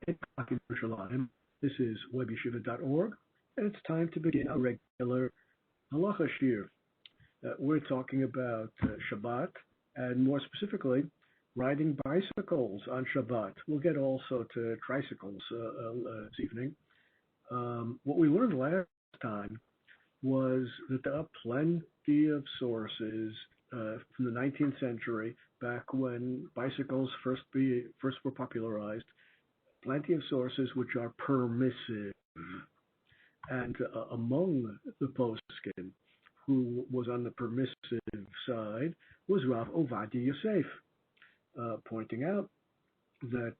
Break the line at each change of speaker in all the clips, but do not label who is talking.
in Yerushalayim. This is WebYeshiva.org, and it's time to begin a regular halacha shir. We're talking about Shabbat, and more specifically, riding bicycles on Shabbat. We'll get also to tricycles this evening. What we learned last time was that there are plenty of sources from the 19th century, back when bicycles first were popularized, plenty of sources which are permissive. And among the poskim who was on the permissive side was Rav Ovadia Yosef, pointing out that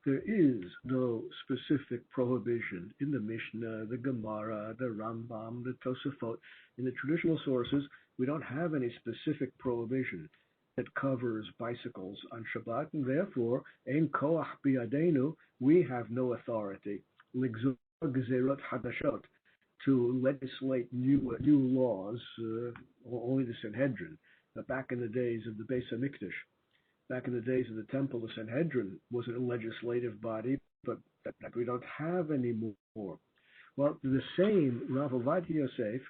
there is no specific prohibition in the Mishnah, the Gemara, the Rambam, the Tosafot. In the traditional sources, we don't have any specific prohibition that covers bicycles on Shabbat, and therefore, ein koach biyadenu, we have no authority, l'gzor gezerot hadashot, to legislate new laws, only the Sanhedrin. Back in the days of the Beis HaMikdash, back in the days of the Temple, the Sanhedrin was a legislative body, but that we don't have anymore. Well, the same Rav Ovadia Yosef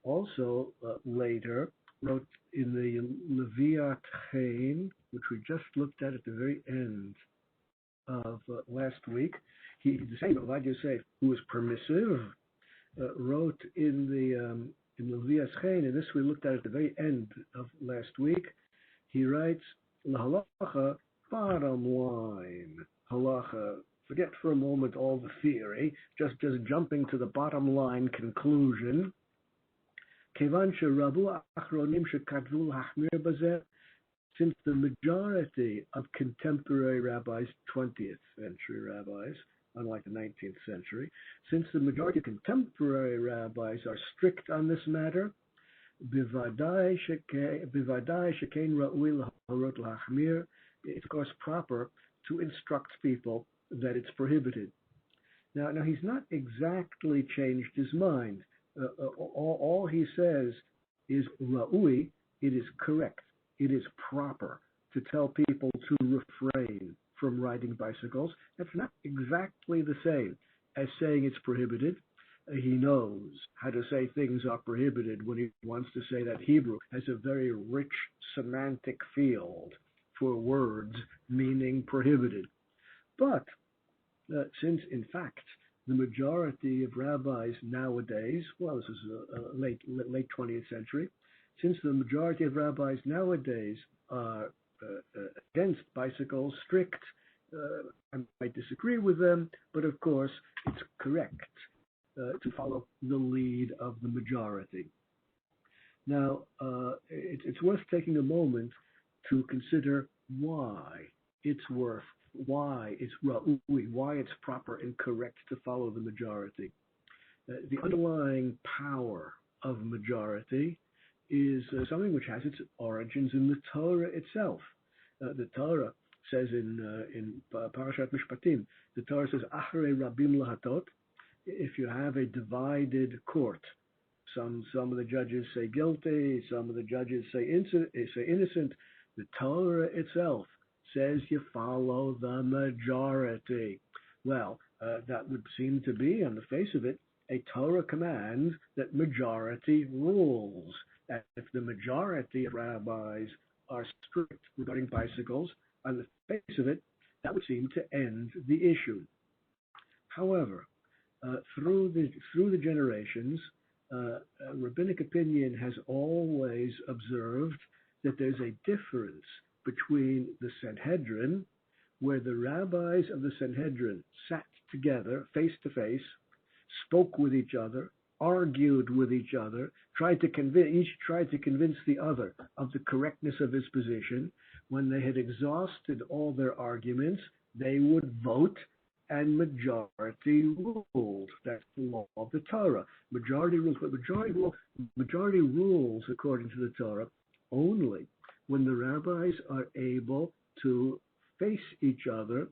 also later wrote in the Leviat Chaim, which we just looked at the very end of last week. The same Ovadia Yosef, who was permissive, wrote in the Leviat Chaim, and this we looked at the very end of last week. He writes, L'halacha, bottom line. Halacha, forget for a moment all the theory, just jumping to the bottom line conclusion. Since the majority of contemporary rabbis, 20th century rabbis, unlike the 19th century, since the majority of contemporary rabbis are strict on this matter, it's of course proper to instruct people that it's prohibited. Now he's not exactly changed his mind. All he says is ra'ui, it is correct, it is proper to tell people to refrain from riding bicycles. That's not exactly the same as saying it's prohibited. He knows how to say things are prohibited when he wants to say that. Hebrew has a very rich semantic field for words meaning prohibited. But since, in fact, the majority of rabbis nowadays, well, this is late 20th century, since the majority of rabbis nowadays are against bicycles, strict, I might disagree with them, but of course it's correct to follow the lead of the majority. Now, it's worth taking a moment to consider why it's ra'ui, why it's proper and correct to follow the majority. The underlying power of majority is something which has its origins in the Torah itself. The Torah says in Parashat Mishpatim, the Torah says, Achrei Rabim Lahatot, if you have a divided court, some of the judges say guilty, some of the judges say innocent, the Torah itself says you follow the majority. Well, that would seem to be, on the face of it, a Torah command that majority rules. That if the majority of rabbis are strict regarding bicycles, on the face of it, that would seem to end the issue. However, through the generations, rabbinic opinion has always observed that there's a difference between the Sanhedrin, where the rabbis of the Sanhedrin sat together face to face, spoke with each other, argued with each other, each tried to convince the other of the correctness of his position. When they had exhausted all their arguments, they would vote, and majority ruled. That's the law of the Torah. Majority rules, but majority rules according to the Torah only when the rabbis are able to face each other,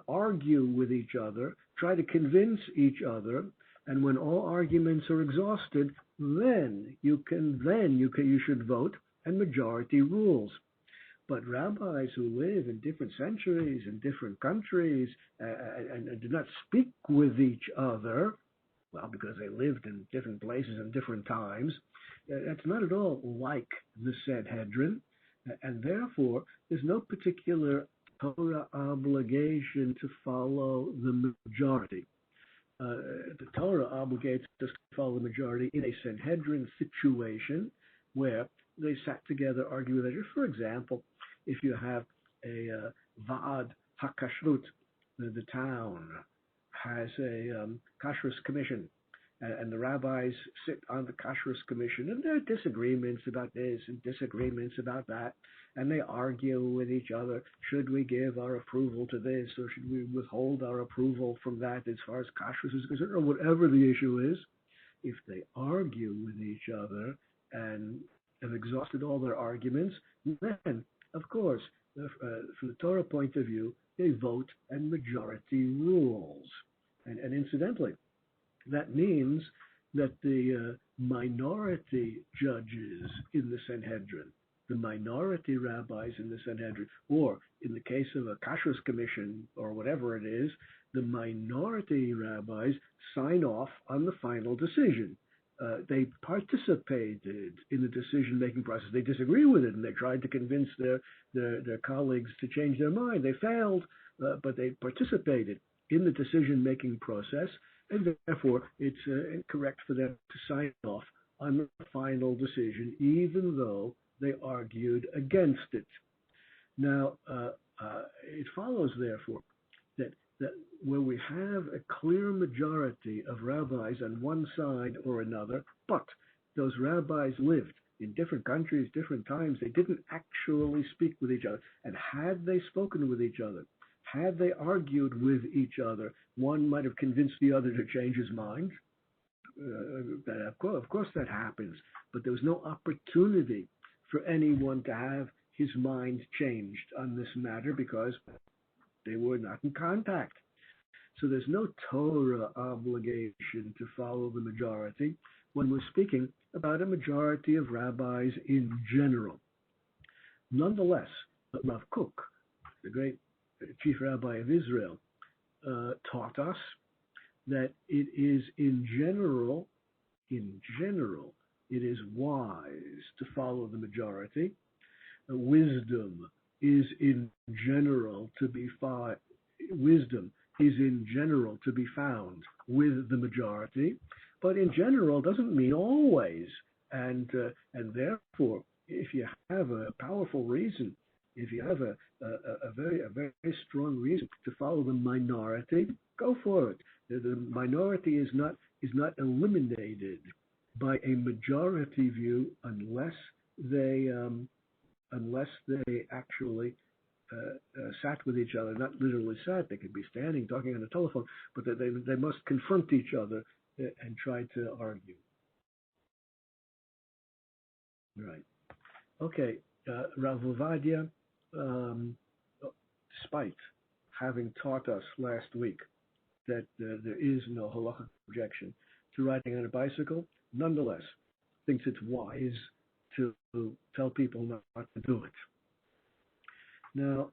argue with each other, try to convince each other, and when all arguments are exhausted, then you should vote, and majority rules. But rabbis who live in different centuries in different countries and do not speak with each other, well, because they lived in different places and different times, that's not at all like the Sanhedrin, and therefore there's no particular Torah obligation to follow the majority. The Torah obligates us to follow the majority in a Sanhedrin situation where they sat together, argued with each other. For example, if you have a Va'ad HaKashrut, the town has a kashrus commission, and the rabbis sit on the kashrus commission, and there are disagreements about this and disagreements about that, and they argue with each other. Should we give our approval to this, or should we withhold our approval from that as far as kashrus is concerned, or whatever the issue is? If they argue with each other and have exhausted all their arguments, then, of course, from the Torah point of view, they vote and majority rules. And incidentally, that means that the minority judges in the Sanhedrin, the minority rabbis in the Sanhedrin, or in the case of a kashrus commission or whatever it is, the minority rabbis sign off on the final decision. They participated in the decision-making process. They disagree with it, and they tried to convince their colleagues to change their mind. They failed, but they participated in the decision-making process, and therefore it's correct for them to sign off on the final decision, even though they argued against it. Now, it follows, therefore, that where we have a clear majority of rabbis on one side or another, but those rabbis lived in different countries, different times, they didn't actually speak with each other. And had they spoken with each other, had they argued with each other, one might have convinced the other to change his mind. Of course that happens, but there was no opportunity for anyone to have his mind changed on this matter because they were not in contact. So there's no Torah obligation to follow the majority when we're speaking about a majority of rabbis in general. Nonetheless, Rav Kook, the great chief rabbi of Israel, taught us that it is in general, it is wise to follow the majority. Wisdom is in general to be found with the majority, but in general doesn't mean always. And therefore, if you have a powerful reason, if you have a very strong reason to follow the minority, go for it. The minority is not eliminated by a majority view unless they actually sat with each other. Not literally sat; they could be standing, talking on the telephone, but they must confront each other and try to argue. Right. Okay. Rav Ovadia, despite having taught us last week that there is no halachic objection to riding on a bicycle, nonetheless thinks it's wise to tell people not to do it. Now,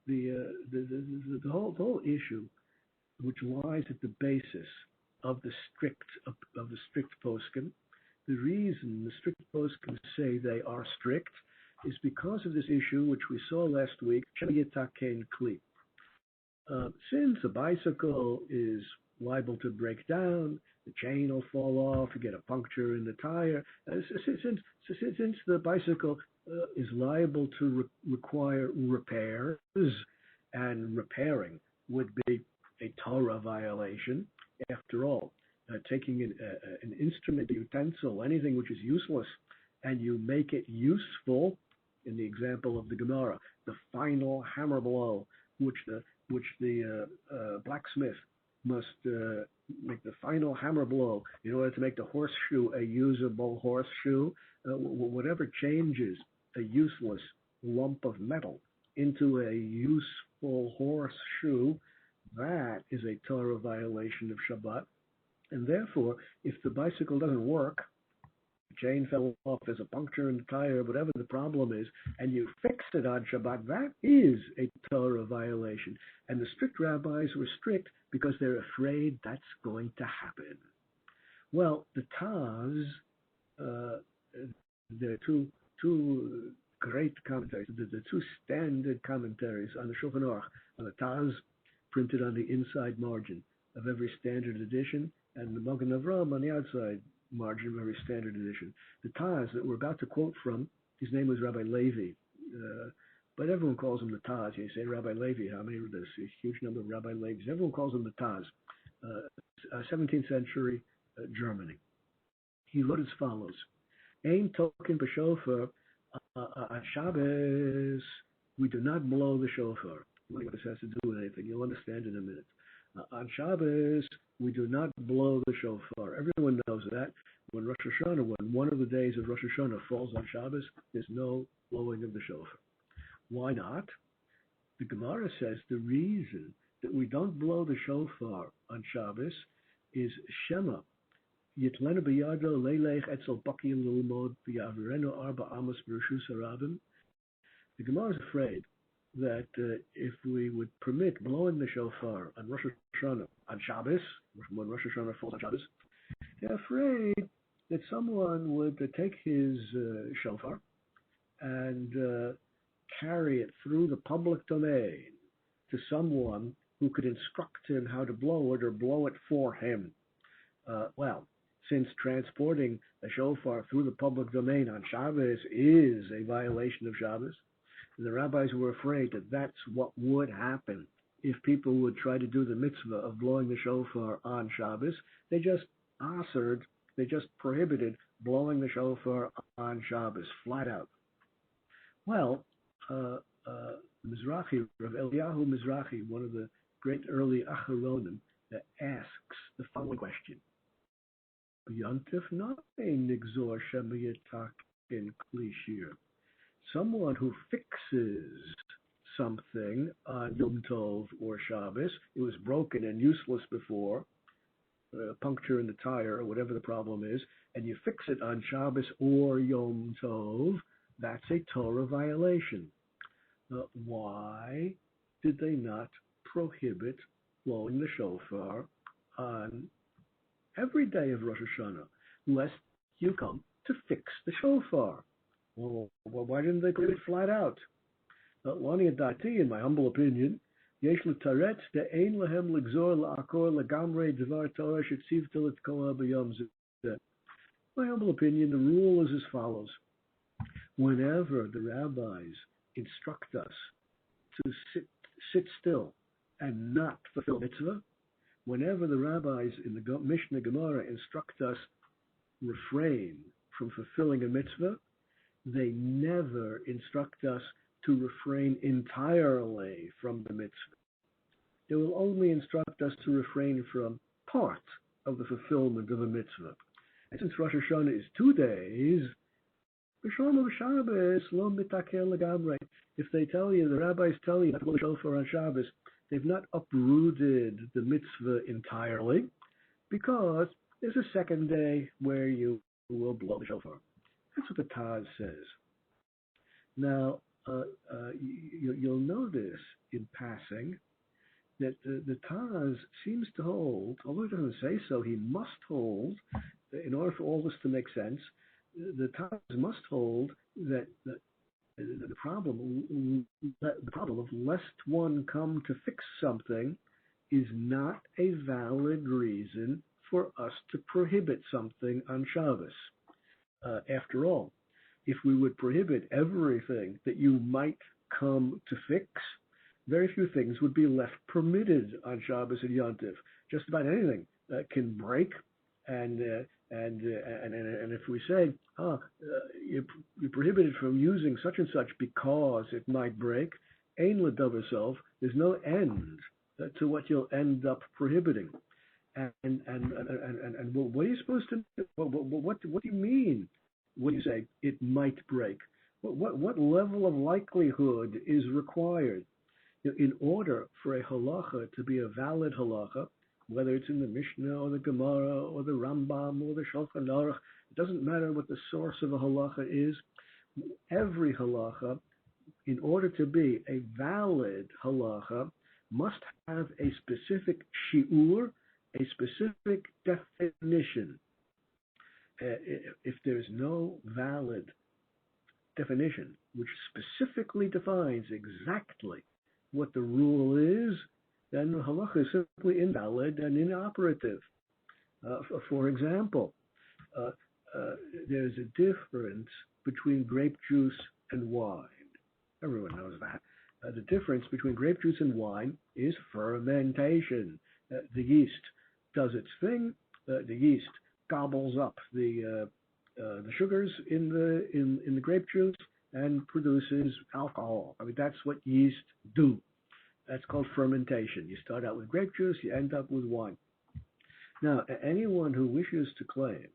the whole issue, which lies at the basis of the strict poskim, the reason the strict poskim say they are strict is because of this issue which we saw last week, Yitaken Kli. Since a bicycle is liable to break down, the chain will fall off, you get a puncture in the tire. Since the bicycle is liable to require repairs, and repairing would be a Torah violation, after all, taking an instrument, a utensil, anything which is useless, and you make it useful, in the example of the Gemara, the final hammer blow, which the blacksmith must make the final hammer blow in order to make the horseshoe a usable horseshoe. Whatever changes a useless lump of metal into a useful horseshoe, that is a Torah violation of Shabbat. And therefore, if the bicycle doesn't work, chain fell off, there's a puncture in the tire, whatever the problem is, and you fix it on Shabbat, that is a Torah violation. And the strict rabbis were strict because they're afraid that's going to happen. Well, the Taz, there are two great commentaries, the two standard commentaries on the Shulchan Aruch, on the Taz, printed on the inside margin of every standard edition, and the Magen Avraham on the outside margin of every standard edition. The Taz that we're about to quote from, his name was Rabbi Levi, but everyone calls him the Taz. You say Rabbi Levi, how many? There's a huge number of Rabbi Levis. Everyone calls him the Taz. 17th century Germany. He wrote as follows: Ein token b'shofar on Shabbos. We do not blow the shofar. What this has to do with anything, you'll understand in a minute. On Shabbos, we do not blow the shofar. Everyone knows that. When Rosh Hashanah, when one of the days of Rosh Hashanah falls on Shabbos, there's no blowing of the shofar. Why not? The Gemara says the reason that we don't blow the shofar on Shabbos is Shema. Yitlenu b'yado leilech etzel bakim l'lumod v'yavirenu arba amos b'reshus harabim. The Gemara is afraid that if we would permit blowing the shofar on Rosh Hashanah, on Shabbos, when Rosh Hashanah falls on Shabbos, they're afraid that someone would take his shofar and carry it through the public domain to someone who could instruct him how to blow it or blow it for him. Well, since transporting a shofar through the public domain on Shabbos is a violation of Shabbos, the rabbis were afraid that that's what would happen if people would try to do the mitzvah of blowing the shofar on Shabbos. They just prohibited blowing the shofar on Shabbos, flat out. Well, Mizrahi, Rav Eliyahu Mizrahi, one of the great early Acharonim, asks the following question: B'yantif na'ein nigzor shemayatak in klishir. Someone who fixes something on Yom Tov or Shabbos, it was broken and useless before, a puncture in the tire or whatever the problem is, and you fix it on Shabbos or Yom Tov, that's a Torah violation. Why did they not prohibit blowing the shofar on every day of Rosh Hashanah, lest you come to fix the shofar? Well, why didn't they put it flat out? Lani Adati, in my humble opinion, yesh l'taret de'ein lahem l'gzor la'akor l'gamrei dvar Torah shetzivta l'tkoa b'yom zeh. My humble opinion, the rule is as follows. Whenever the rabbis instruct us to sit still and not fulfill mitzvah, whenever the rabbis in the Mishnah Gemara instruct us refrain from fulfilling a mitzvah, they never instruct us to refrain entirely from the mitzvah. They will only instruct us to refrain from part of the fulfillment of a mitzvah. And since Rosh Hashanah is 2 days, if they tell you, the rabbis tell you not to blow the shofar on Shabbos, they've not uprooted the mitzvah entirely, because there's a second day where you will blow the shofar. That's what the Taz says. Now, you'll notice in passing that the Taz seems to hold, although he doesn't say so, he must hold, in order for all this to make sense, the Taz must hold that the problem of lest one come to fix something is not a valid reason for us to prohibit something on Shabbos. After all, if we would prohibit everything that you might come to fix, very few things would be left permitted on Shabbos and Yom Tov. Just about anything can break, and if we say, you're prohibited from using such and such because it might break, ein l'davar sof, there's no end to what you'll end up prohibiting. And what are you supposed to do? What do you mean when you say it might break? What level of likelihood is required? In order for a halacha to be a valid halacha, whether it's in the Mishnah or the Gemara or the Rambam or the Shulchan Aruch, It doesn't matter what the source of a halacha is. Every halacha, in order to be a valid halacha, must have a specific shi'ur, a specific definition. If there's no valid definition which specifically defines exactly what the rule is, then the halacha is simply invalid and inoperative. For example, there's a difference between grape juice and wine. Everyone knows that. The difference between grape juice and wine is fermentation. The yeast does its thing. The yeast gobbles up the sugars in the grape juice and produces alcohol. I mean, that's what yeast do. That's called fermentation. You start out with grape juice, you end up with wine. Now, anyone who wishes to claim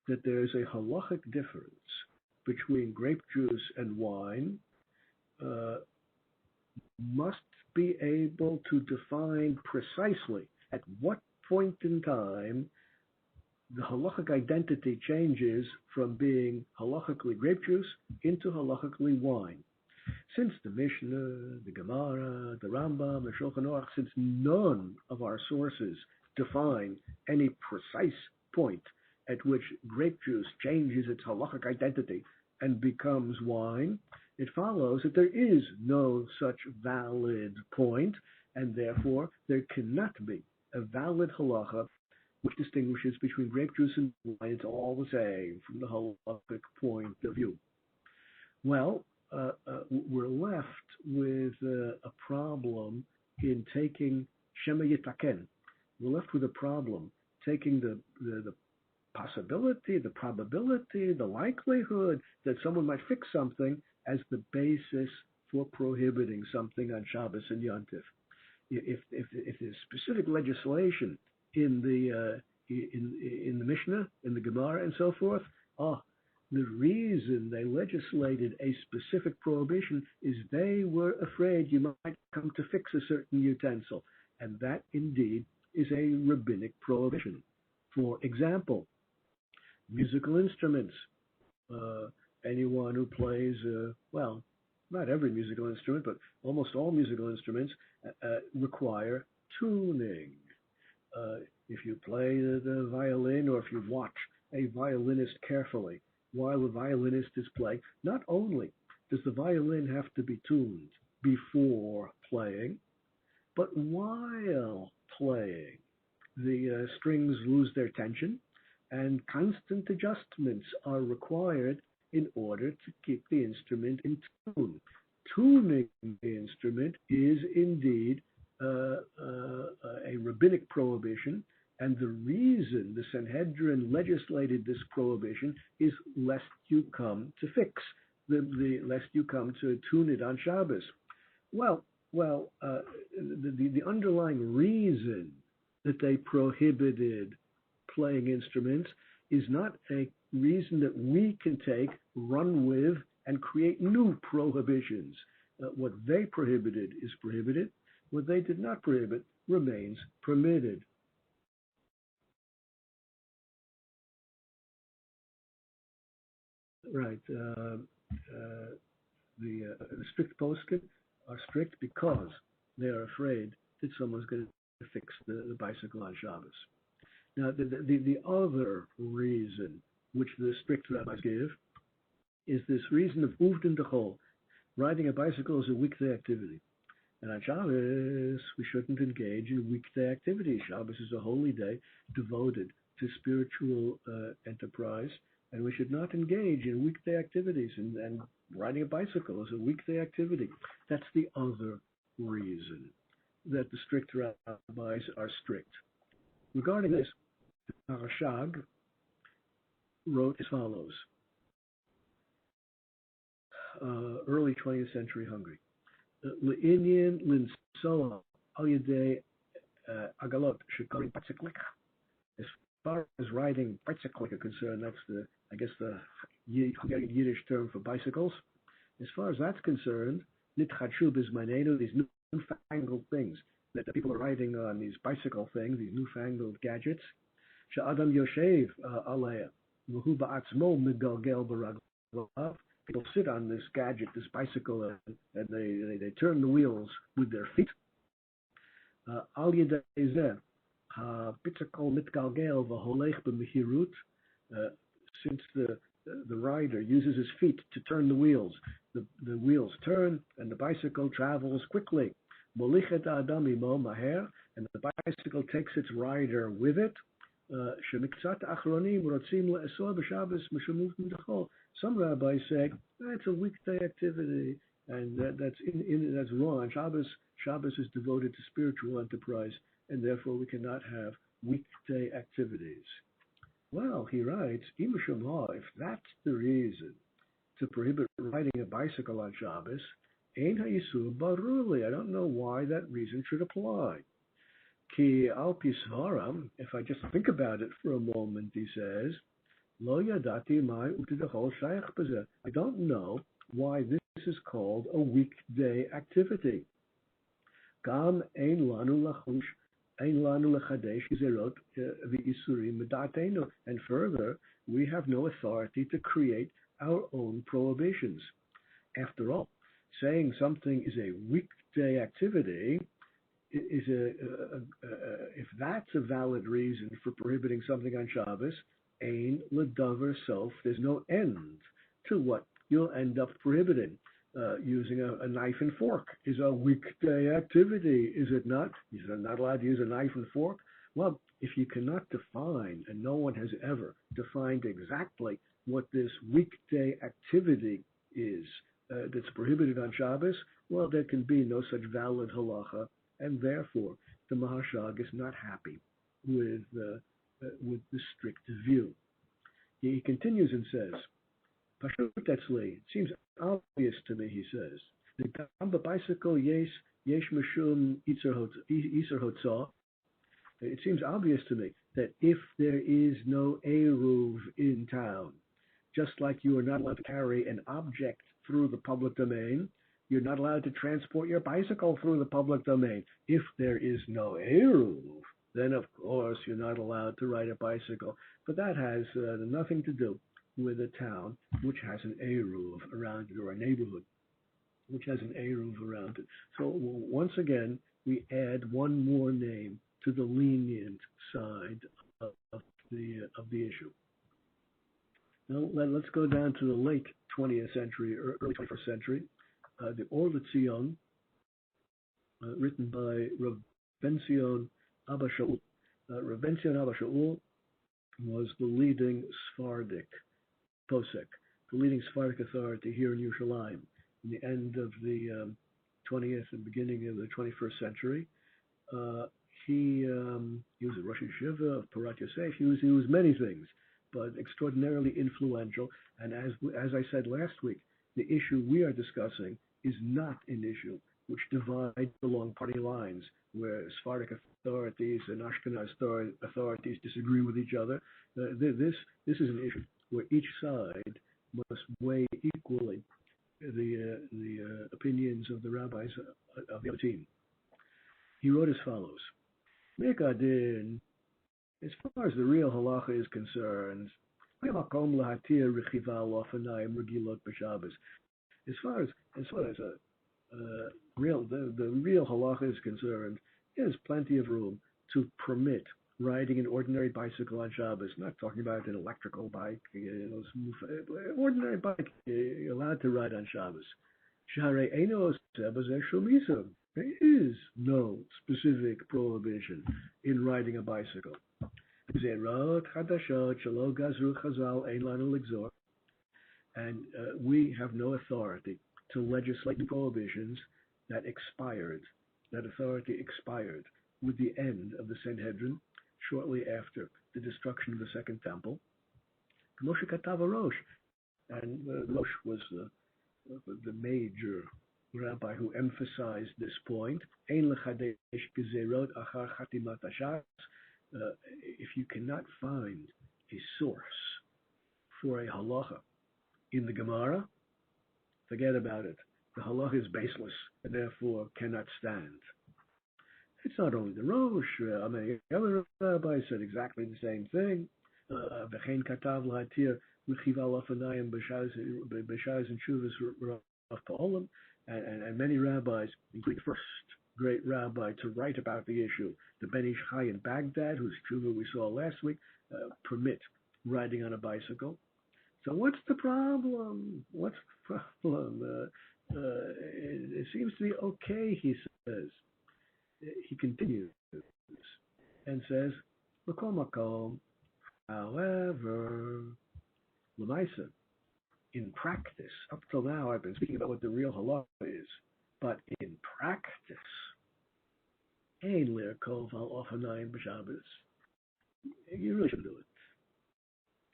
that there is a halachic difference between grape juice and wine must be able to define precisely at what point in time the halachic identity changes from being halachically grape juice into halachically wine. Since the Mishnah, the Gemara, the Rambam, the Shulchan Aruch, since none of our sources define any precise point at which grape juice changes its halachic identity and becomes wine, it follows that there is no such valid point, and therefore there cannot be a valid halacha which distinguishes between grape juice and wine. It's all the same from the halachic point of view. Well, we're left with a problem in taking Shema Yitaken. We're left with a problem taking the possibility, the probability, the likelihood that someone might fix something as the basis for prohibiting something on Shabbos and Yom Tov. If there's specific legislation in the Mishnah, in the Gemara, and so forth, the reason they legislated a specific prohibition is they were afraid you might come to fix a certain utensil, and that indeed is a rabbinic prohibition. For example, musical instruments. Anyone who plays, well, not every musical instrument, but almost all musical instruments require tuning. If you play the violin, or if you watch a violinist carefully while the violinist is playing, not only does the violin have to be tuned before playing, but while playing, the strings lose their tension, and constant adjustments are required in order to keep the instrument in tune. Tuning the instrument is indeed a rabbinic prohibition, and the reason the Sanhedrin legislated this prohibition is lest you come to fix, lest you come to tune it on Shabbos. Well, the underlying reason that they prohibited playing instruments is not a reason that we can take, run with, and create new prohibitions. What they prohibited is prohibited. What they did not prohibit remains permitted. Right. The strict poskim are strict because they are afraid that someone's going to fix the bicycle on Shabbos. Now, the other reason which the strict rabbis give is this reason of uvdin dechol. Riding a bicycle is a weekday activity. And on Shabbos, we shouldn't engage in weekday activities. Shabbos is a holy day devoted to spiritual enterprise, and we should not engage in weekday activities. And riding a bicycle is a weekday activity. That's the other reason that the strict rabbis are strict. Regarding this, Rashag wrote as follows. Early 20th century Hungary. Le'inyan linsoa al yedei agalot shekarim bicyclic. As far as riding bicyclic are concerned, that's the Yiddish term for bicycles. As far as that's concerned, nitchadshu bizmanenu, these newfangled things that the people are riding on, these bicycle things, these newfangled gadgets. Sha'adam yoshev aleya, People sit on this gadget, this bicycle, and they turn the wheels with their feet. Al yedei zeh, ha'bitzakol mitgalgel v'holech b'mehirut. Since the rider uses his feet to turn the wheels, the wheels turn and the bicycle travels quickly. Molichet adam imo maher, and the bicycle takes its rider with it. Some rabbis say it's a weekday activity, and that's wrong. Shabbos is devoted to spiritual enterprise, and therefore we cannot have weekday activities. Well, he writes, if that's the reason to prohibit riding a bicycle on Shabbos, ein ha'isur baruli. I don't know why that reason should apply. Ki al pisvaram, if I just think about it for a moment, he says, lo yadati mai utidachol shayach b'zeh. I don't know why this is called a weekday activity. Gam ein lanu lachush, ein lanu lechadesh gezerot v'isurim medatenu. And further, we have no authority to create our own prohibitions. After all, saying something is a weekday activity is if that's a valid reason for prohibiting something on Shabbos, ein ledavar sof, there's no end to what you'll end up prohibiting. Using a knife and fork is a weekday activity, is it not? You're not allowed to use a knife and fork? Well, if you cannot define, and no one has ever defined exactly what this weekday activity is that's prohibited on Shabbos, well, there can be no such valid halacha, and therefore the Mahashag is not happy with the strict view. He continues and says, Pashut etzli, it seems obvious to me, he says, the gamba bicycle yesh mishum iser hotzah. It seems obvious to me that if there is no eruv in town, just like you are not allowed to carry an object through the public domain, you're not allowed to transport your bicycle through the public domain. If there is no eruv, then of course you're not allowed to ride a bicycle. But that has nothing to do with a town which has an eruv around it, or a neighborhood which has an eruv around it. So once again, we add one more name to the lenient side of the issue. Now let's go down to the late 20th century, or early 21st century. The Or L'Tzion, written by Rav Ben-Zion Abba Shaul. Rav Ben-Zion Abba Shaul was the leading Sephardic posek, the leading Sephardic authority here in Yerushalayim in the end of the 20th and beginning of the 21st century. He was a Rosh Yeshiva of Porat Yosef. He was many things, but extraordinarily influential. And as I said last week, the issue we are discussing is not an issue which divides along party lines, where Sephardic authorities and Ashkenaz authorities disagree with each other. This is an issue where each side must weigh equally the opinions of the rabbis of the other team. He wrote as follows: Mekadin, as far as the real halacha is concerned, as far as the real halacha is concerned, there's plenty of room to permit riding an ordinary bicycle on Shabbos. Not talking about an electrical bike, ordinary bike you're allowed to ride on Shabbos. There is no specific prohibition in riding a bicycle. And we have no authority to legislate prohibitions that expired. That authority expired with the end of the Sanhedrin, shortly after the destruction of the Second Temple. Moshe Katav Rosh, and Rosh was the major rabbi who emphasized this point. Ein lechadesh gezerot achar chatimat hashas. If you cannot find a source for a halacha in the Gemara, forget about it. The halacha is baseless and therefore cannot stand. It's not only the Rosh. Many other rabbis said exactly the same thing. V'chein katav l'hatir l'chiva l'ofanayim b'shayis and shuvas of Pa'olim, and many rabbis, including the first great rabbi to write about the issue, the Ben Ish Chai in Baghdad, whose tshuva we saw last week, permit riding on a bicycle. So what's the problem? What's the problem? It seems to be okay, he says. He continues and says, Makom, however, Lamaisa, in practice, up till now I've been speaking about what the real halakha is, but in practice, Ein lirkov al ofanayim b'Shabbos. You really shouldn't do it.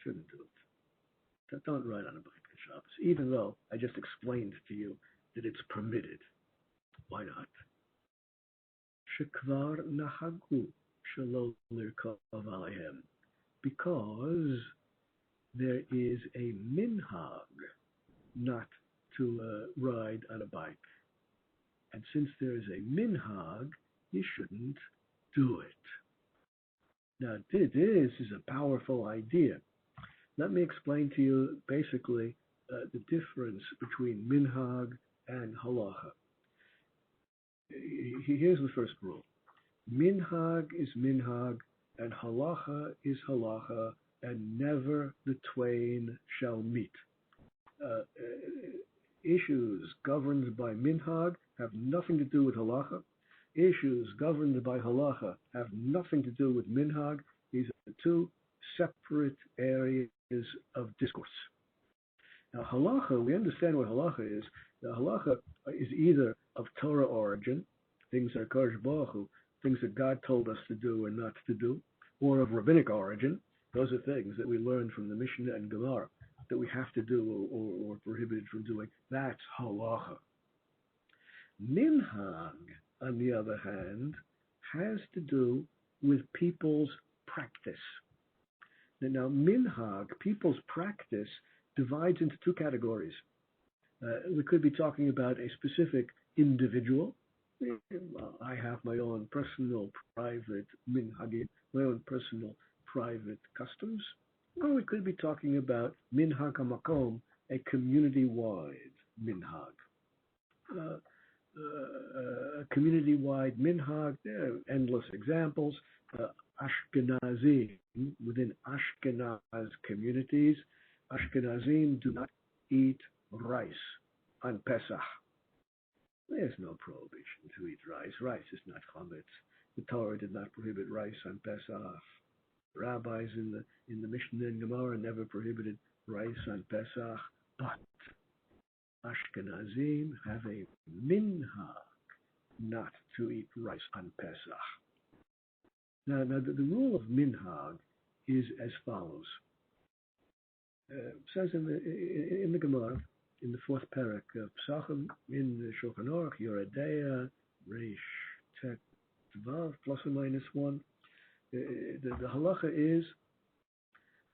Shouldn't do it. Don't ride on a bike on Shabbos, even though I just explained to you that it's permitted. Why not? Shekvar nahagu shelo lirkov alayhem. Because there is a minhag not to ride on a bike. And since there is a minhag, you shouldn't do it. Now, this is a powerful idea. Let me explain to you basically the difference between minhag and halacha. Here's the first rule. Minhag is minhag, and halacha is halacha, and never the twain shall meet. Issues governed by minhag have nothing to do with halacha. Issues governed by halacha have nothing to do with minhag. These are two separate areas of discourse. Now, halacha, we understand what halacha is. The halacha is either of Torah origin, things that are Kodesh Baruch Hu, things that God told us to do or not to do, or of rabbinic origin. Those are things that we learn from the Mishnah and Gemara that we have to do or prohibited from doing. That's halacha. Minhag, on the other hand, has to do with people's practice. Now, minhag, people's practice, divides into two categories. We could be talking about a specific individual. I have my own personal, private minhagim, my own personal, private customs. Or we could be talking about minhag hamakom, a community-wide minhag. A community-wide minhag, there are endless examples. Ashkenazim, within Ashkenaz communities, Ashkenazim do not eat rice on Pesach. There's no prohibition to eat rice. Rice is not chametz. The Torah did not prohibit rice on Pesach. Rabbis in the Mishnah and Gemara never prohibited rice on Pesach, but Ashkenazim have a minhag not to eat rice on Pesach. Now the rule of minhag is as follows. It says in the Gemara, in the fourth parak of Psachim, in the Shulchan Aruch, Yoredeya, Reish, Tet, Vav, plus or minus one. The halacha is,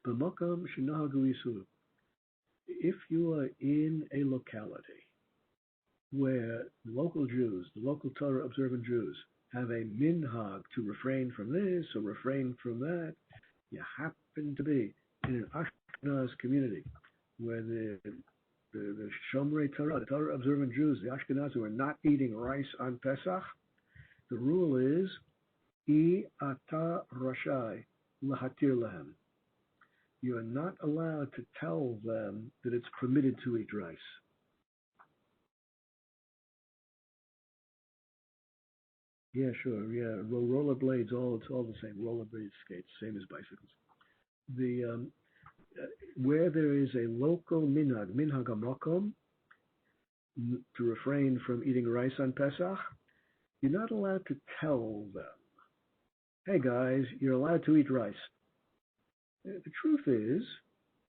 B'makam shenahagu yisur. If you are in a locality where the local Jews, the local Torah observant Jews, have a minhag to refrain from this or refrain from that, you happen to be in an Ashkenaz community where the Shomrei Torah, the Torah observant Jews, the Ashkenaz who are not eating rice on Pesach, the rule is, I ata rashai lahatir lahem. You are not allowed to tell them that it's permitted to eat rice. Yeah, sure. Yeah, rollerblades, it's all the same. Rollerblades, skates, same as bicycles. Where there is a local minhag hamakom, to refrain from eating rice on Pesach, you're not allowed to tell them, hey guys, you're allowed to eat rice. The truth is,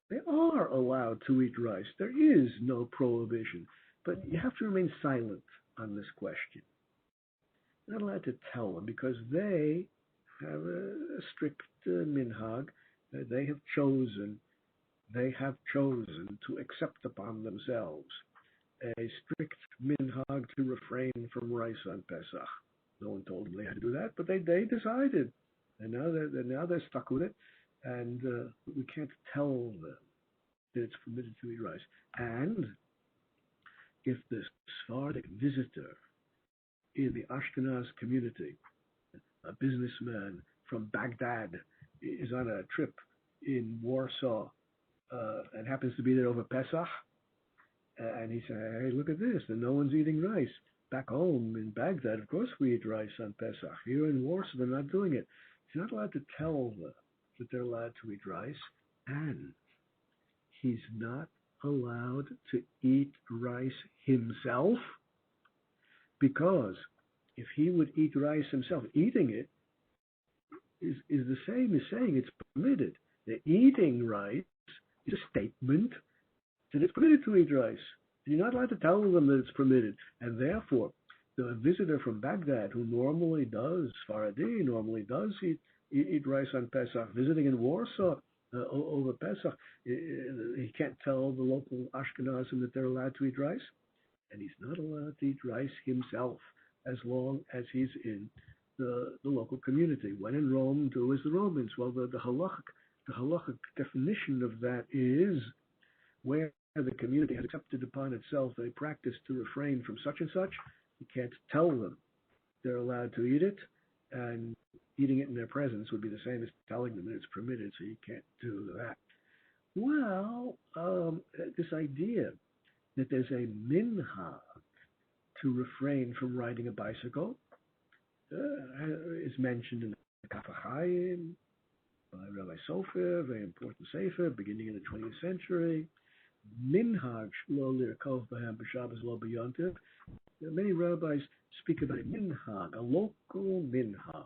they are allowed to eat rice. There is no prohibition, but you have to remain silent on this question. You're not allowed to tell them because they have a strict minhag. They have chosen to accept upon themselves a strict minhag to refrain from rice on Pesach. No one told them they had to do that, but they decided, and now they're stuck with it. and we can't tell them that it's permitted to eat rice. And if the Sephardic visitor in the Ashkenaz community, a businessman from Baghdad, is on a trip in Warsaw and happens to be there over Pesach, and he said, hey, look at this, and no one's eating rice. Back home in Baghdad, of course we eat rice on Pesach. Here in Warsaw, they're not doing it. He's not allowed to tell them that they're allowed to eat rice, and he's not allowed to eat rice himself, because if he would eat rice himself, eating it is the same as saying it's permitted. The eating rice is a statement that it's permitted to eat rice. You're not allowed to tell them that it's permitted. And therefore, the visitor from Baghdad, who normally does, Faradi, normally does eat rice on Pesach, visiting in Warsaw over Pesach, he can't tell the local Ashkenazim that they're allowed to eat rice. And he's not allowed to eat rice himself as long as he's in the local community. When in Rome, do as the Romans. Well, the halachic definition of that is where the community has accepted upon itself a practice to refrain from such and such, you can't tell them they're allowed to eat it, and eating it in their presence would be the same as telling them that it's permitted, so you can't do that. Well, this idea that there's a minhag to refrain from riding a bicycle is mentioned in the Kaf HaChaim by Rabbi Sofer, very important sefer, beginning in the 20th century. Minhag shlo lirkov b'hem b'Shabbos lo b'yontiv. Many rabbis speak about a minhag, a local minhag,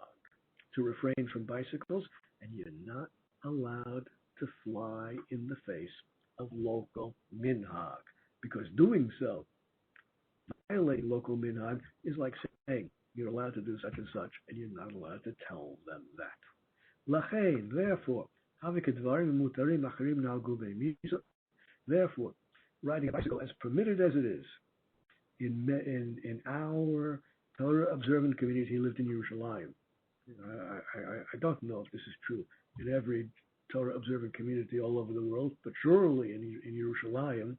to refrain from bicycles, and you're not allowed to fly in the face of local minhag, because doing so, violating local minhag, is like saying you're allowed to do such and such, and you're not allowed to tell them that. Lachein, therefore, therefore, riding a bicycle, as permitted as it is, in our Torah observant community, he lived in Yerushalayim. I don't know if this is true in every Torah observant community all over the world, but surely in Yerushalayim,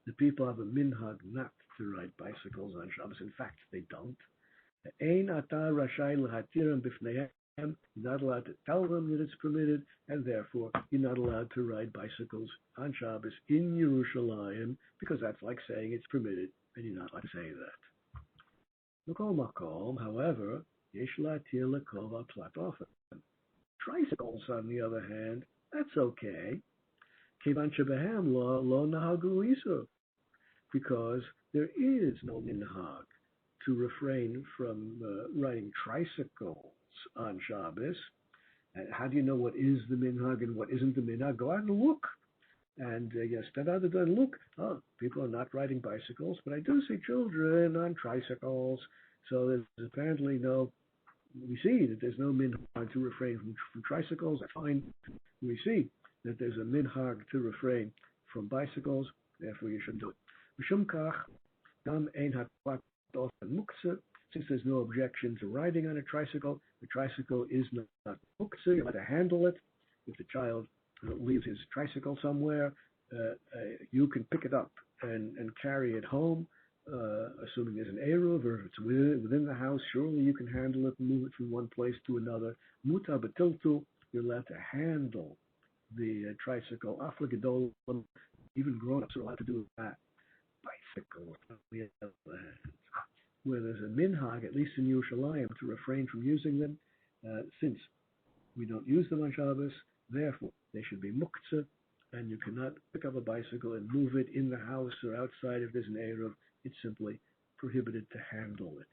the people have a minhag not to ride bicycles on Shabbos. In fact, they don't. Ein ata rashai l'hatiram b'fneihem. You're not allowed to tell them that it's permitted, and therefore you're not allowed to ride bicycles on Shabbos in Yerushalayim, because that's like saying it's permitted, and you're not allowed to say that. L'kol makom, however, yesh latir l'kol v'plat ofen. Tricycles, on the other hand, that's okay. Kivan shebehem lo nahagu isur, because there is no minhag to refrain from riding tricycles on Shabbos. And how do you know what is the minhag and what isn't the minhag? Go out and look. And you step out the door and look. Oh, people are not riding bicycles, but I do see children on tricycles. So there's apparently we see that there's no minhag to refrain from tricycles. That's fine. We see that there's a minhag to refrain from bicycles. Therefore, you shouldn't do it. Since there's no objection to riding on a tricycle, the tricycle is not muktzah. You're allowed to handle it. If the child leaves his tricycle somewhere, you can pick it up and carry it home, assuming there's an eruv, or if it's within the house, surely you can handle it and move it from one place to another. Muta betiltu, you're allowed to handle the tricycle. Afla gedolim, even grown-ups are allowed to do that. Bicycle, on the other hand, where there's a minhag, at least in Yerushalayim, to refrain from using them, since we don't use them on Shabbos, therefore they should be muktzah, and you cannot pick up a bicycle and move it in the house or outside if there's an eruv. It's simply prohibited to handle it.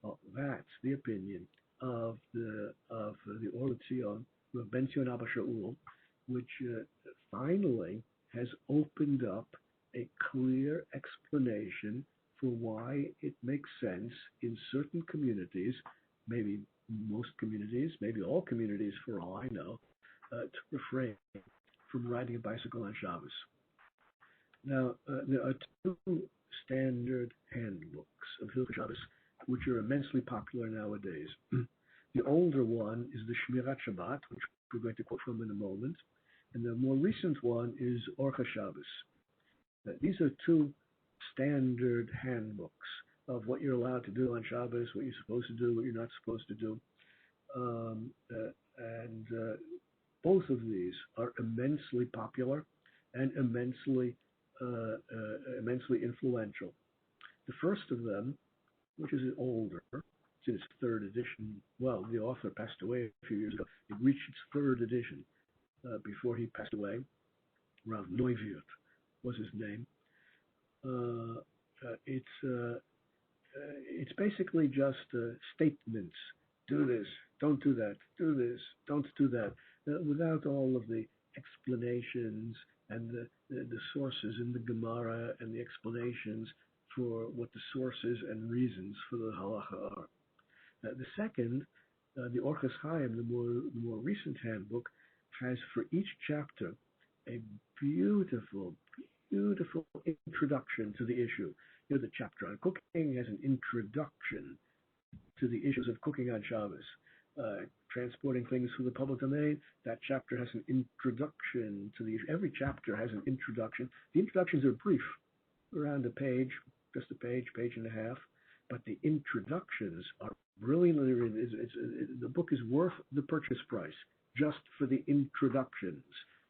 Well, that's the opinion of the Or L'Tzion, Rav Ben Zion Abba Shaul, which finally has opened up a clear explanation for why it makes sense in certain communities, maybe most communities, maybe all communities for all I know, to refrain from riding a bicycle on Shabbos. Now, there are two standard handbooks of Hilchot Shabbos, which are immensely popular nowadays. The older one is the Shmirat Shabbat, which we're going to quote from in a moment. And the more recent one is Orcha Shabbos. These are two standard handbooks of what you're allowed to do on Shabbos, what you're supposed to do, what you're not supposed to do. And both of these are immensely popular and immensely influential. The first of them, which is older, it's in its third edition. Well, the author passed away a few years ago. It reached its third edition before he passed away. Rav Neuwirth was his name. It's basically just statements. Do this, don't do that. Do this, don't do that. Without all of the explanations and the sources in the Gemara and the explanations for what the sources and reasons for the halacha are. The second, the Orchos Chaim, the more recent handbook, has for each chapter a beautiful introduction to the issue. The chapter on cooking has an introduction to the issues of cooking on Shabbos. Transporting things through the public domain, that chapter has an introduction to the issue. Every chapter has an introduction. The introductions are brief, around a page, just a page and a half, but the introductions are brilliantly written. The book is worth the purchase price just for the introductions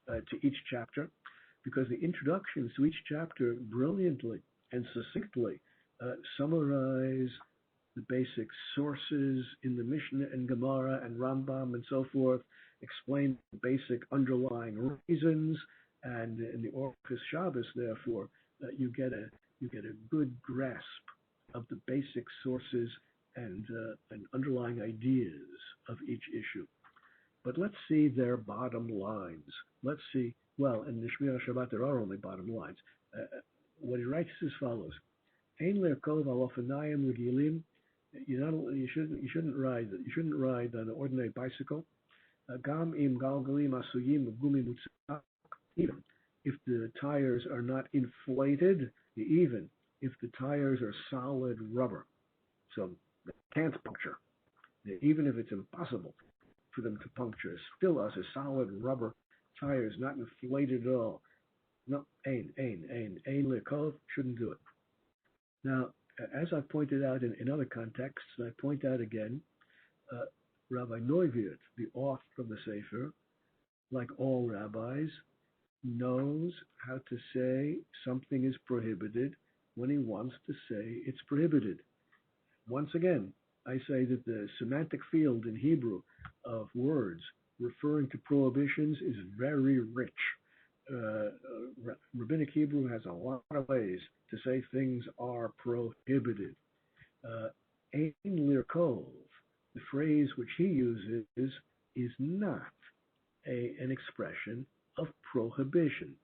to each chapter, because the introductions to each chapter brilliantly and succinctly summarize the basic sources in the Mishnah and Gemara and Rambam and so forth, explain the basic underlying reasons, and in the Orchos Shabbos, therefore, you get a good grasp of the basic sources and underlying ideas of each issue. But let's see their bottom lines. Let's see, well, in the Shmir Shabbat there are only bottom lines. What he writes is as follows: Ein lerkov al ofanayim regilim. You shouldn't ride on an ordinary bicycle. Gam im galgalim asuyim gumi mutzak. Even if the tires are not inflated, even if the tires are solid rubber, so they can't puncture. Even if it's impossible for them to puncture, still as a solid rubber tires, not inflated at all. No, ein lerkov, shouldn't do it. Now, as I pointed out in other contexts, and I point out again, Rabbi Neuwirth, the author of the Sefer, like all rabbis, knows how to say something is prohibited when he wants to say it's prohibited. Once again, I say that the semantic field in Hebrew of words referring to prohibitions is very rich. Rabbinic Hebrew has a lot of ways to say things are prohibited. Ein lirkov, the phrase which he uses, is not an expression of prohibition.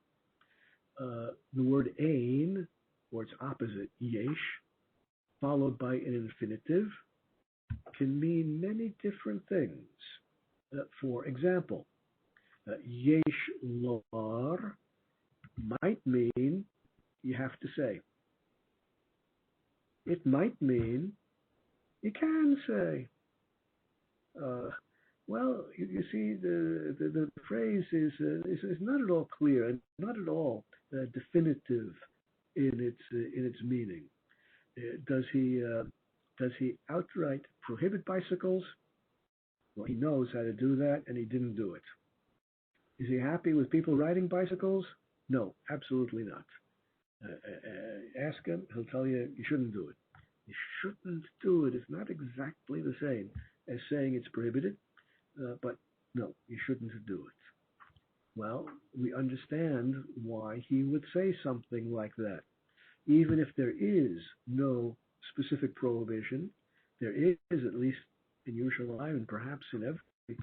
The word ein, or its opposite, yesh, followed by an infinitive, can mean many different things. For example, yesh lomar might mean you have to say. It might mean you can say. Well, you see, the phrase is not at all clear and not at all definitive in its meaning. Does he outright prohibit bicycles? Well, he knows how to do that, and he didn't do it. Is he happy with people riding bicycles? No, absolutely not. Ask him, he'll tell you shouldn't do it. You shouldn't do it. It's not exactly the same as saying it's prohibited, but no, you shouldn't do it. Well, we understand why he would say something like that. Even if there is no specific prohibition, there is, at least in Yerushalayim and perhaps in every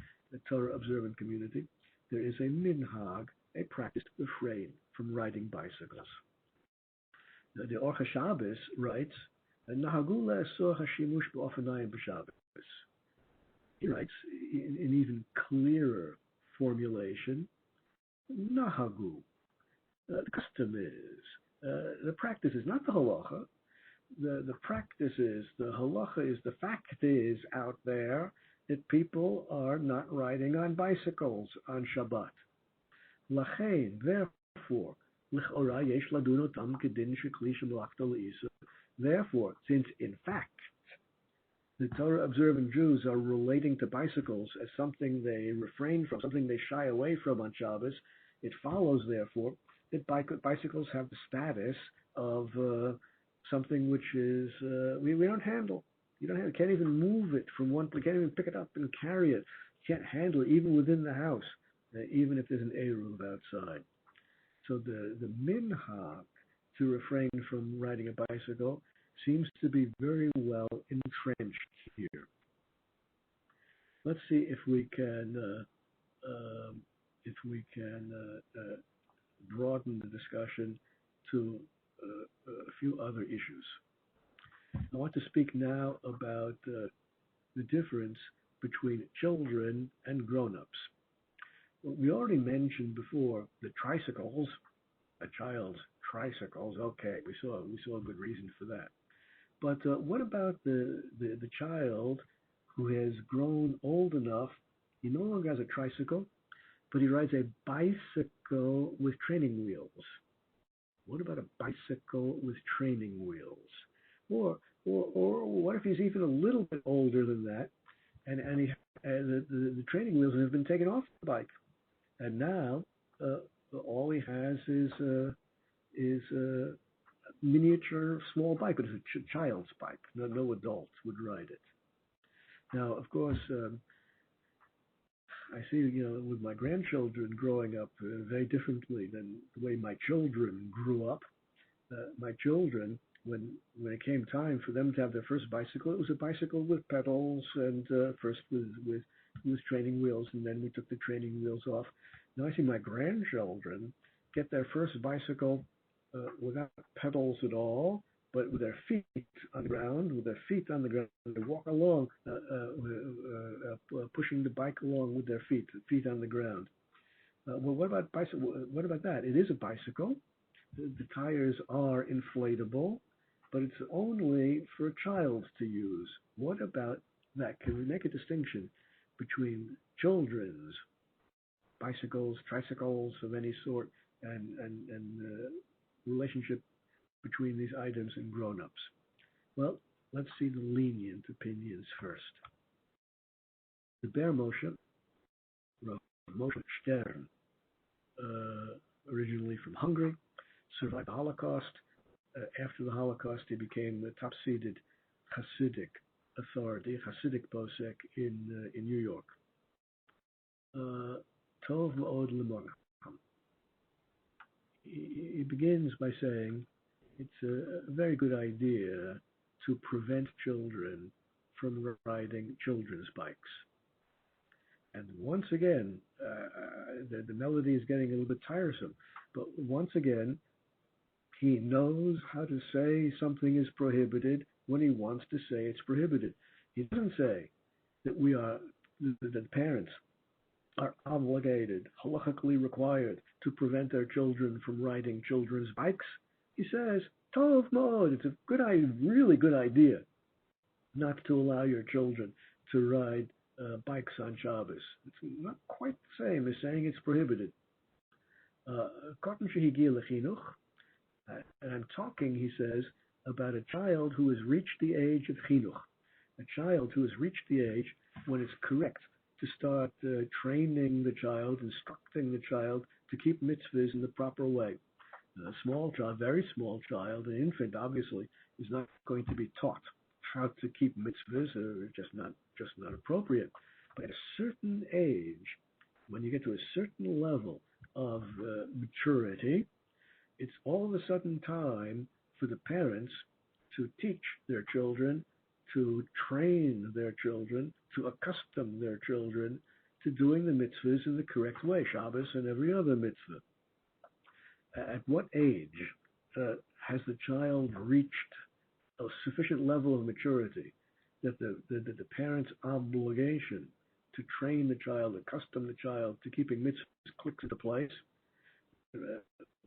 Torah observant community, there is a minhag, a practice to refrain from riding bicycles. The Orchos Shabbos writes, "Nahagu le'asor hashimush b'ofanayim b'Shabbos." He writes in even clearer formulation, "Nahagu." The custom is, the practice is not the halacha. The practice is, the halacha is, the fact is out there that people are not riding on bicycles on Shabbat. Lachein, therefore, l'chora yesh ladun otam kedin shekli shemalachta le'isa. Therefore, since in fact the Torah observant Jews are relating to bicycles as something they refrain from, something they shy away from on Shabbos, it follows, therefore, that bicycles have the status of something which is we don't handle. You can't even move it from one place. You can't even pick it up and carry it. You can't handle it even within the house, even if there's an eruv outside. So the minhag to refrain from riding a bicycle seems to be very well entrenched here. Let's see if we can broaden the discussion to a few other issues. I want to speak now about the difference between children and grown-ups. We already mentioned before the tricycles, a child's tricycles. Okay, we saw a good reason for that. But what about the child who has grown old enough? He no longer has a tricycle, but he rides a bicycle with training wheels. What about a bicycle with training wheels? Or what if he's even a little bit older than that, and the training wheels have been taken off the bike, and now all he has is a miniature small bike, but it's a child's bike. No adult would ride it. Now, of course, I see, with my grandchildren growing up very differently than the way my children grew up. My children, when it came time for them to have their first bicycle, it was a bicycle with pedals and first with training wheels, and then we took the training wheels off. Now I see my grandchildren get their first bicycle without pedals at all, but with their feet on the ground, they walk along, pushing the bike along with their feet on the ground. Well, what about bicycle? What about that? It is a bicycle. The tires are inflatable, but it's only for a child to use. What about that? Can we make a distinction between children's bicycles, tricycles of any sort, and the relationship between these items and grown-ups? Well, let's see the lenient opinions first. The Ber Moshe, Moshe Stern, originally from Hungary, survived the Holocaust. After the Holocaust, he became the top-seated Hasidic authority, Hasidic posek in New York. Tov Ma'od L'Morach. He begins by saying it's a very good idea to prevent children from riding children's bikes. And once again, the melody is getting a little bit tiresome, but once again, he knows how to say something is prohibited when he wants to say it's prohibited. He doesn't say that that parents are obligated, halachically required, to prevent their children from riding children's bikes. He says, Tov Mod, it's a really good idea not to allow your children to ride bikes on Shabbos. It's not quite the same as saying it's prohibited. And I'm talking, he says, about a child who has reached the age of chinuch, a child who has reached the age when it's correct to start training the child, instructing the child to keep mitzvahs in the proper way. A small child, very small child, an infant, obviously, is not going to be taught how to keep mitzvahs, or just not appropriate. But at a certain age, when you get to a certain level of maturity, it's all of a sudden time for the parents to teach their children, to train their children, to accustom their children to doing the mitzvahs in the correct way, Shabbos and every other mitzvah. At what age has the child reached a sufficient level of maturity that the parent's obligation to train the child, accustom the child to keeping mitzvahs clicks into place?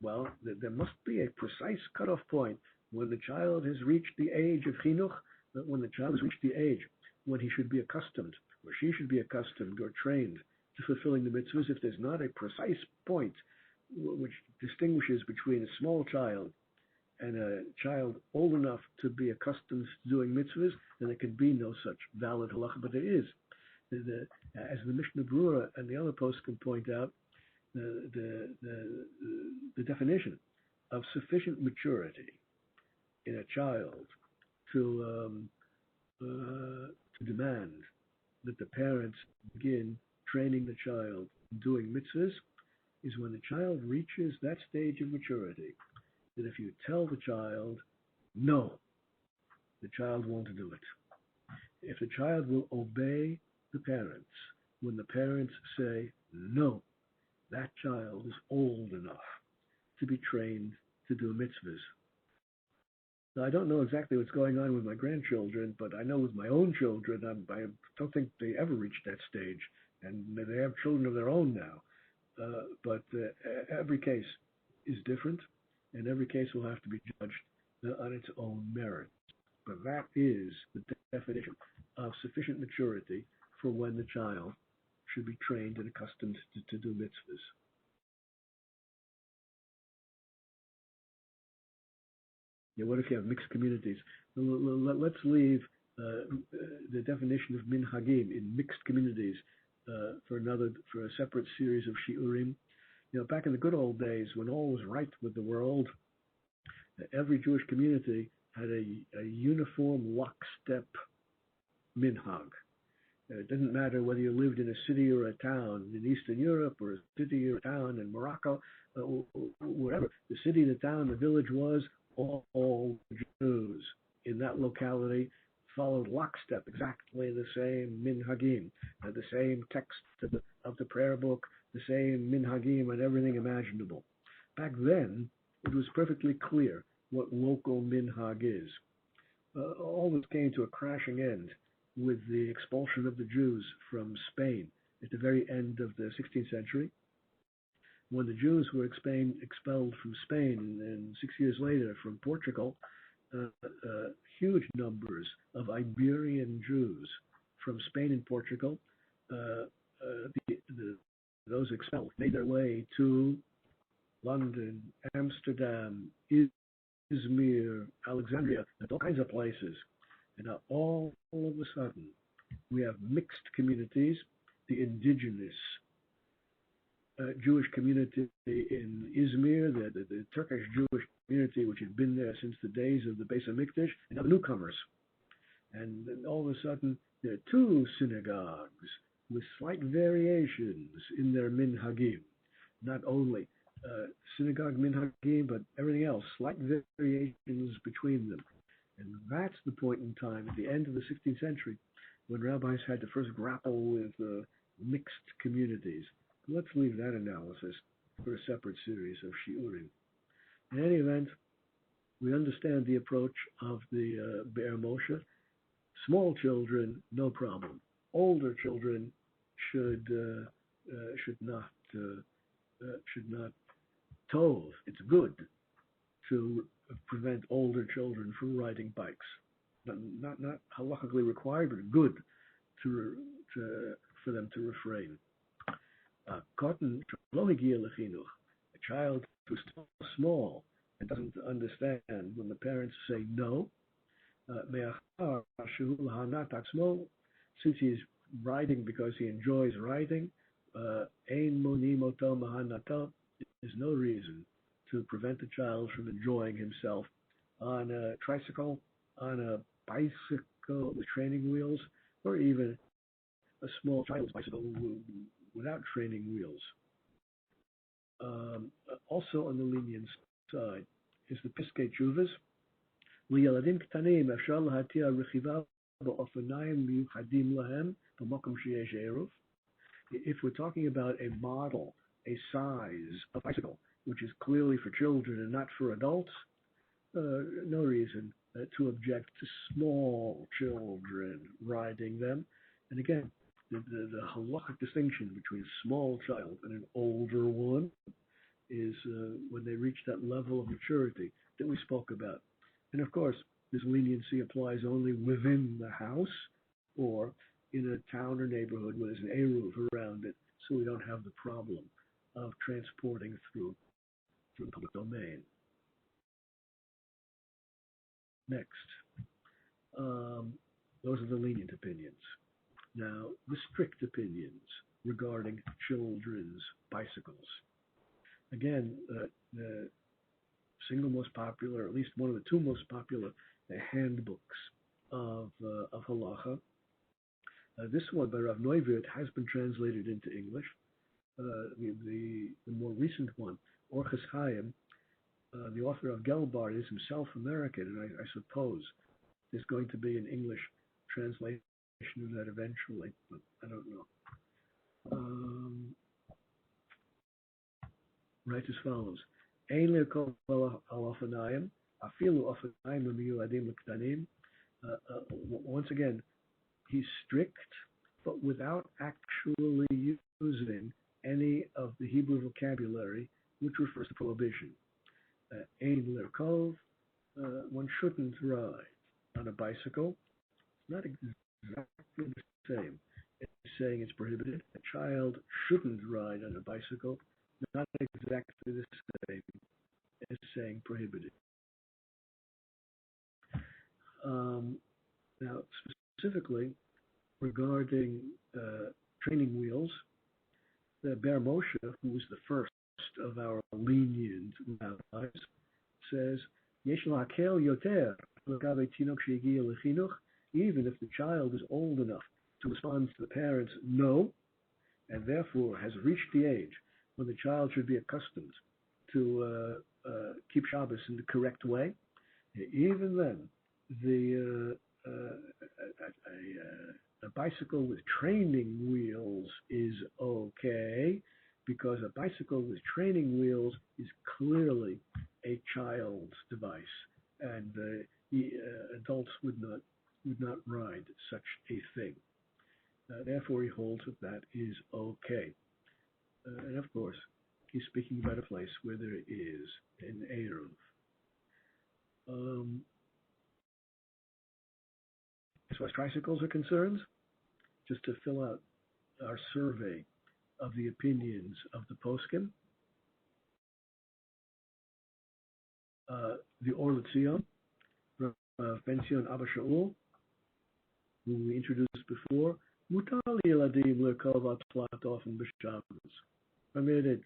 Well, there must be a precise cutoff point when the child has reached the age of chinuch, when the child has reached the age when he should be accustomed, or she should be accustomed or trained to fulfilling the mitzvahs, if there's not a precise point which distinguishes between a small child and a child old enough to be accustomed to doing mitzvahs, then there can be no such valid halacha, but there is. As the Mishnah Brura and the other posts can point out, the definition of sufficient maturity in a child to demand that the parents begin training the child in doing mitzvahs is when the child reaches that stage of maturity that if you tell the child no, the child won't do it. If the child will obey the parents when the parents say no, that child is old enough to be trained to do mitzvahs. Now, I don't know exactly what's going on with my grandchildren, but I know with my own children, I don't think they ever reached that stage, and they have children of their own now. But every case is different, and every case will have to be judged on its own merit. But that is the definition of sufficient maturity for when the child should be trained and accustomed to do mitzvahs. Yeah, what if you have mixed communities? Let's leave the definition of minhagim in mixed communities for a separate series of shiurim. Back in the good old days when all was right with the world, every Jewish community had a uniform lockstep minhag. It didn't matter whether you lived in a city or a town in Eastern Europe or a city or a town in Morocco, wherever the city, the town, the village was, all Jews in that locality followed lockstep, exactly the same minhagim, the same text of the prayer book, the same minhagim and everything imaginable. Back then, it was perfectly clear what local minhag is. All this came to a crashing end with the expulsion of the Jews from Spain at the very end of the 16th century. When the Jews were expelled from Spain and 6 years later from Portugal, huge numbers of Iberian Jews from Spain and Portugal, those expelled, made their way to London, Amsterdam, Izmir, Alexandria, and all kinds of places. And now all of a sudden, we have mixed communities, the indigenous Jewish community in Izmir, the Turkish Jewish community, which had been there since the days of the Beis HaMikdash, and now the newcomers. And then all of a sudden, there are two synagogues with slight variations in their minhagim. Not only synagogue minhagim, but everything else, slight variations between them. And that's the point in time, at the end of the 16th century, when rabbis had to first grapple with mixed communities. Let's leave that analysis for a separate series of shiurim. In any event, we understand the approach of the Be'er Moshe. Small children, no problem. Older children should not tov. It's good to prevent older children from riding bikes. Not halakhically required, but good for them to refrain. Cotton, a child who's still small and doesn't understand when the parents say no, since he's riding because he enjoys riding, there's no reason to prevent the child from enjoying himself on a tricycle, on a bicycle with training wheels, or even a small child's bicycle without training wheels. Also on the lenient side is the Piskei Tshuvas. לילדים קטנים אפשר להתיר רכיבה באופניים מיוחדים להם במקום שיש עירוב. If we're talking about a model, a size of bicycle, which is clearly for children and not for adults, no reason to object to small children riding them. And again, the halachic distinction between a small child and an older one is when they reach that level of maturity that we spoke about. And of course, this leniency applies only within the house. or in a town or neighborhood where there's an eruv around it, so we don't have the problem of transporting through the public domain. Next, those are the lenient opinions. Now, the strict opinions regarding children's bicycles. Again, the single most popular, at least one of the two most popular handbooks of halacha. This one by Rav Neuwirth has been translated into English. The more recent one, Orchis Chaim, the author of Gelbart is himself American, and I suppose there's going to be an English translation of that eventually, but I don't know. Right as follows. Ein lekol al-ofanayim, afilu ofanayim miyuadim l'ktanim. Once again, he's strict, but without actually using any of the Hebrew vocabulary which refers to prohibition. Ein lerkov, one shouldn't ride on a bicycle. It's not exactly the same. It's saying it's prohibited. A child shouldn't ride on a bicycle. Not exactly the same as saying prohibited. Now, specifically regarding training wheels, the Ber Moshe, who was the first of our lenient rabbis, says, Yesh lahakel yoter l'gabe tinok shehigia lechinuch, even if the child is old enough to respond to the parents' no, and therefore has reached the age when the child should be accustomed to keep Shabbos in the correct way, even then, a bicycle with training wheels is okay, because a bicycle with training wheels is clearly a child's device, and adults would not ride such a thing. Therefore, he holds that is okay. And of course, he's speaking about a place where there is an eruv. As far as tricycles are concerned, just to fill out our survey of the opinions of the poskim, the Or L'Tzion, Ben Zion Abba Shaul, who we introduced before, mutar l'yeladim l'erkov atlat ofen b'Shabbos. Permitted.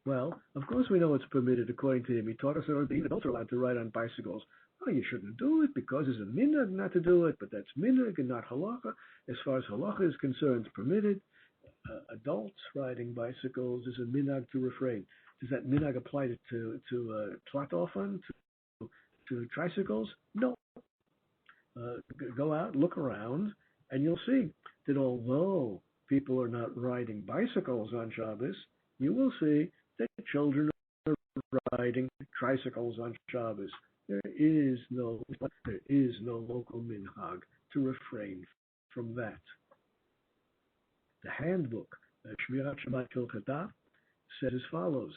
Well, of course we know it's permitted according to him. He taught us that even adults are allowed to ride on bicycles. Oh, you shouldn't do it because there's a minhag not to do it, but that's minhag and not halacha. As far as halacha is concerned, it's permitted. Adults riding bicycles is a minhag to refrain. Does that minhag apply to tlatofan, to tricycles? No. Go out, look around, and you'll see that although people are not riding bicycles on Shabbos, you will see that children are riding tricycles on Shabbos. There is no local minhag to refrain from that. The handbook, Shmirat Shabbat Kilchata, says as follows: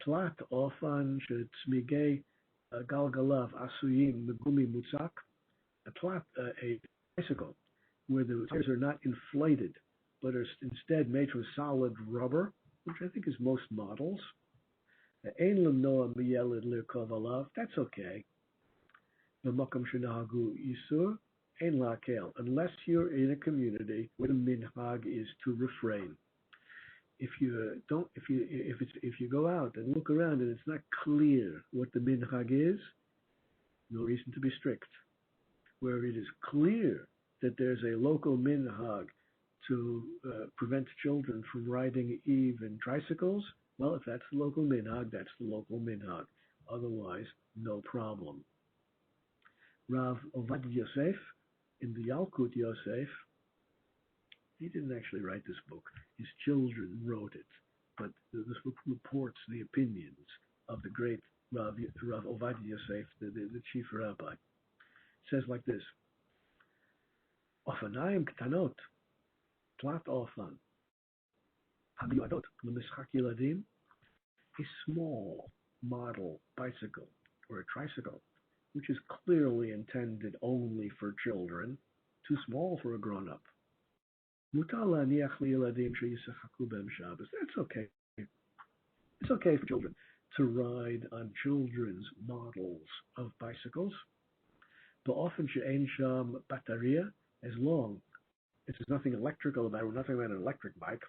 Tlat ofan shetzmigei galgalav asuyim megumi mutzak. A bicycle where the tires are not inflated, but are instead made from solid rubber, which I think is most models. Ein lemnoa miyeled lirkov alav. That's okay. B'makom shenahagu yisur. Ein lakel, unless you're in a community where the minhag is to refrain. If you go out and look around and it's not clear what the minhag is, no reason to be strict. Where it is clear that there's a local minhag to prevent children from riding even tricycles, well, if that's the local minhag, that's the local minhag. Otherwise, no problem. Rav Ovad Yosef, in the Yalkut Yosef, he didn't actually write this book. His children wrote it. But this book reports the opinions of the great Rav Ovad Yosef, the chief rabbi. It says like this: Ofanayim ktanot, tlat ofan, hamiyadot l'mishchak yeladim, a small model bicycle or a tricycle, which is clearly intended only for children too small for a grown-up. Mutar la'aniach li'eladim sheyisachaku b'hem Shabbos. That's okay. It's okay for children to ride on children's models of bicycles. Ba'ofen she'ein sham bataria, as long as there's nothing electrical about it, nothing about an electric bike.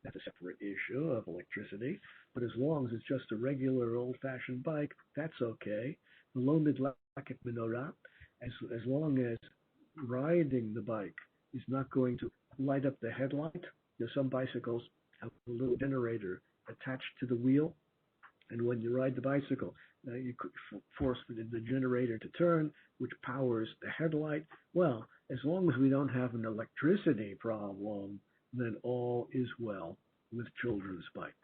That's a separate issue of electricity. But as long as it's just a regular old-fashioned bike, that's okay. Lo midlaket menorah, as long as riding the bike is not going to light up the headlight. There's some bicycles have a little generator attached to the wheel, and when you ride the bicycle, you could force the generator to turn, which powers the headlight. Well, as long as we don't have an electricity problem, then all is well with children's bikes.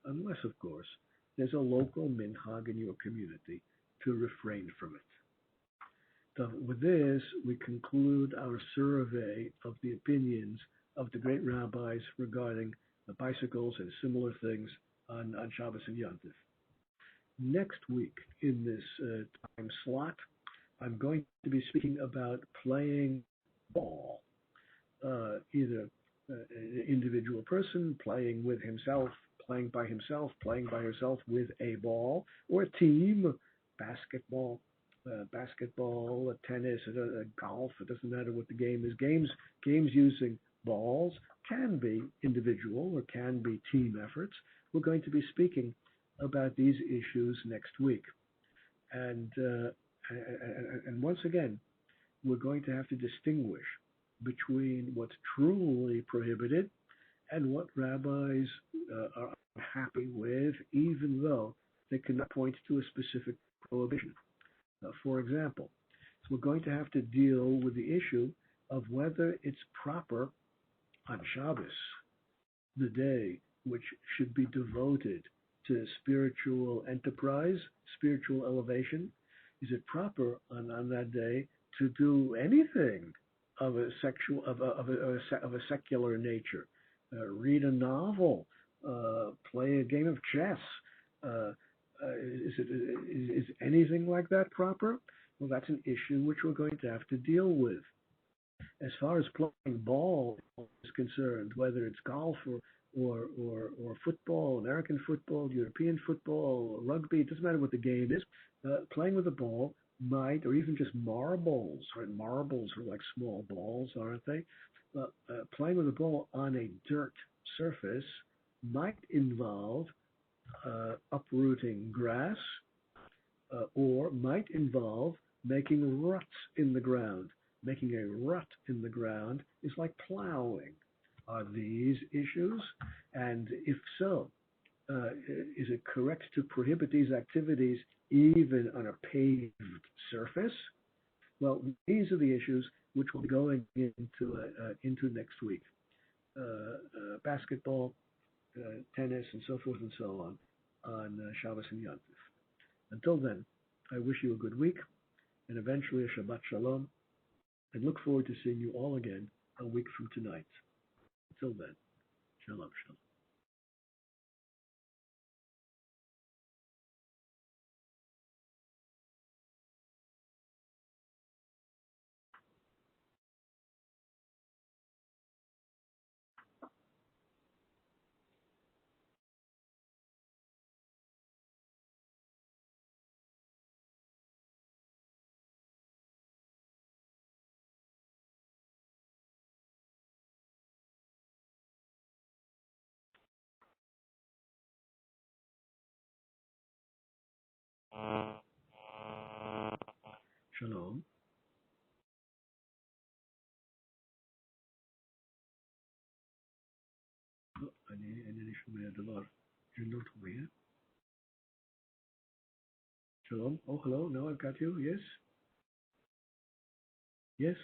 Unless, of course, there's a local minhag in your community to refrain from it. So with this, we conclude our survey of the opinions of the great rabbis regarding the bicycles and similar things on Shabbos and Yontif. Next week in this time slot, I'm going to be speaking about playing ball, either an individual person playing with himself, playing by himself, playing by herself with a ball, or a team, basketball, tennis, golf. It doesn't matter what the game is. Games using balls can be individual or can be team efforts. We're going to be speaking about these issues next week. And once again, we're going to have to distinguish between what's truly prohibited and what rabbis are happy with, even though they cannot point to a specific prohibition. For example, we're going to have to deal with the issue of whether it's proper on Shabbos, the day which should be devoted to spiritual enterprise, spiritual elevation. Is it proper on that day to do anything of a secular nature? Read a novel, play a game of chess. Is anything like that proper? Well, that's an issue which we're going to have to deal with. As far as playing ball is concerned, whether it's golf or football, American football, European football, rugby, it doesn't matter what the game is. Playing with a ball might, or even just marbles, right? Marbles are like small balls, aren't they? Playing with a ball on a dirt surface might involve uprooting grass, or might involve making ruts in the ground. Making a rut in the ground is like plowing. Are these issues? And if so, is it correct to prohibit these activities even on a paved surface? Well, these are the issues which we'll be going into next week. Basketball, tennis, and so forth and so on Shabbos and Yontif. Until then, I wish you a good week and eventually a Shabbat Shalom, and look forward to seeing you all again a week from tonight. Until then, Shalom Shalom. Shalom. אינני שומע דבר. You're not over here. Shalom. Oh, hello. No, I've got you. Yes. Yes.